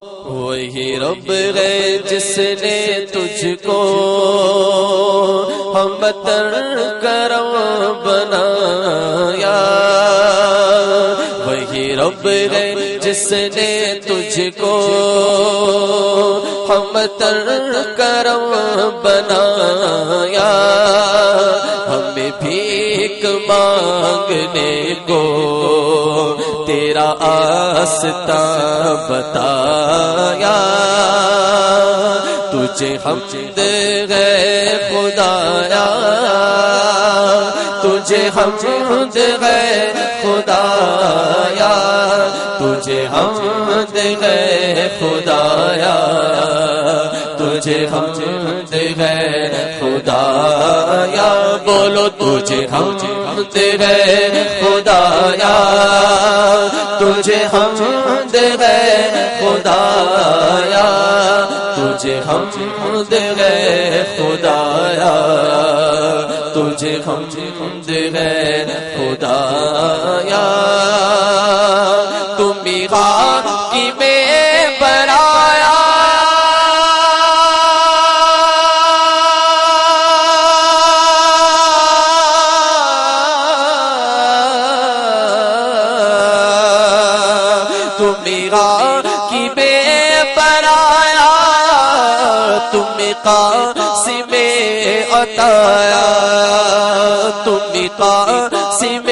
وہی رب ہے جس نے تجھ کو ہم تر کرم بنایا، وہی رب ہے جس نے تجھ کو ہم تر کرم بنایا، ہمیں بھیک مانگنے کو تیرا آستہ بتایا، تجھے حمد ہے خدایا، تجھے حمد ہے خدایا، تجھے حمد ہے خدایا، تجھے حمد ہے خدایا، بولو تجھے حمد ہے خدایا، تجھے حمد ہے خدایا، تجھے حمد ہے خدایا، تجھے حمد ہے خدایا، تم کی میں برایا، تم کی بے برایا، تم قاسم عطایا، تم قاسم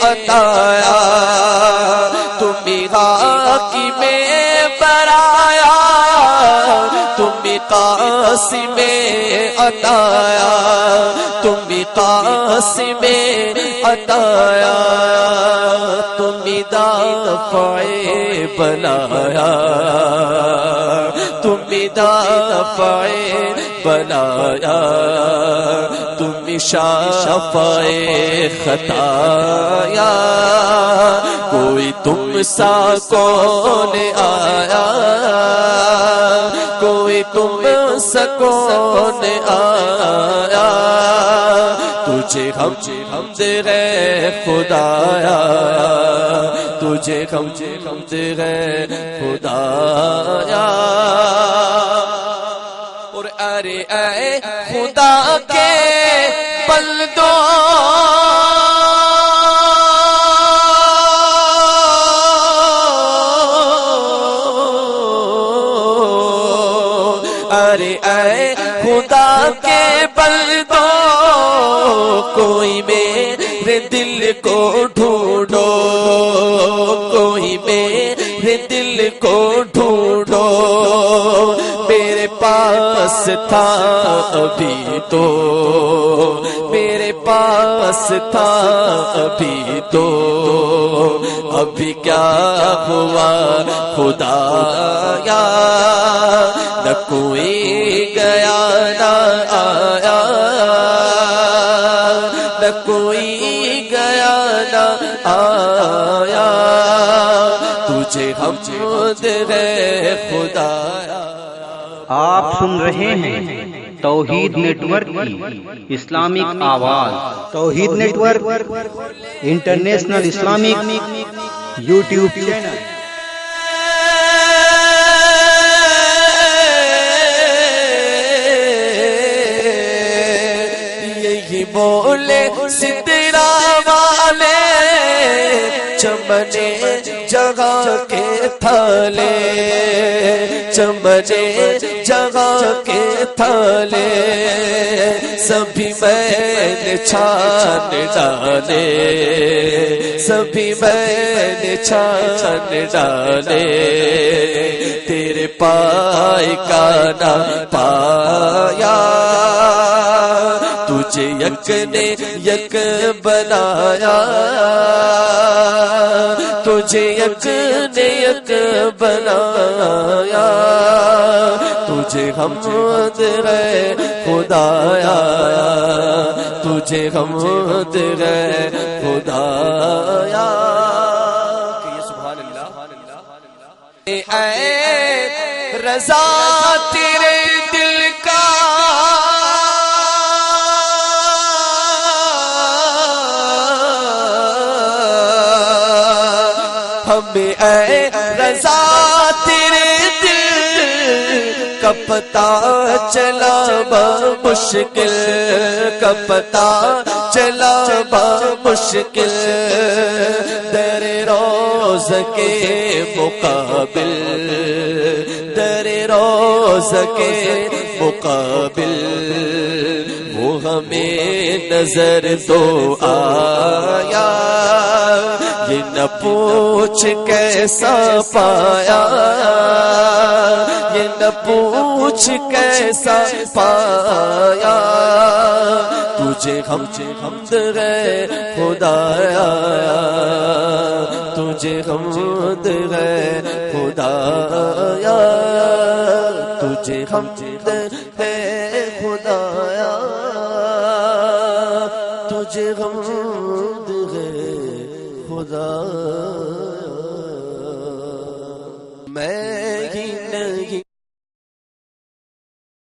عطایا، تم حاکم برایا، تم قاسم عطایا، تم قاسم عطایا، تم دافع بنایا، تم دافع بنایا، تم شافع خطایا، کوئی تم سا کون آیا، کوئی تم سا کون آیا، تجھے حمد ہے خدایا، تجھے حمد ہے خدایا، اور ارے اے خدا کے بندوں، ارے اے خدا کے بندوں، کوئی میرے دل کو ڈھونڈو، کوئی میرے دل کو ڈھونڈو، میرے پاس تھا ابھی تو، میرے پاس تھا ابھی تو، ابھی کیا ہوا خدایا، نہ کوئی گیا نہ آیا، نہ کوئی گیا نہ آیا، تجھے حمد ہے خدایا۔ آپ سن رہے ہیں توحید نیٹ ورک کی اسلامک آواز، Tawheed network international Islamic YouTube channel. یہی بولے سترا والے چمنے جگہ کے تھالے، چمنے جگہ کے تھالے، سبھی میں نے چھان ڈالے، سبھی میں نے چھان ڈالے، تیرے پائے کا نہ پایا، تجھے یک نے یک بنایا، تجھے یک نے یک بنایا، تجھے حمد ہے خدایا، تجھے حمد ہے خدایا، سبحان اللہ۔ اے رضا تیرے دل کا ہمیں اے رضا تیرے کا پتہ چلا بمشکل کا پتہ چلا بمشکل در روز کے مقابل در روز کے مقابل وہ ہمیں نظر تو آیا یہ نہ پوچھ کیسا پایا یہ نہ پوچھ کیسا پایا تجھے حمد ہے خدایا تجھے حمد ہے خدایا تجھے حمد ہے خدایا تجھے حمد ہے خدایا میں ہی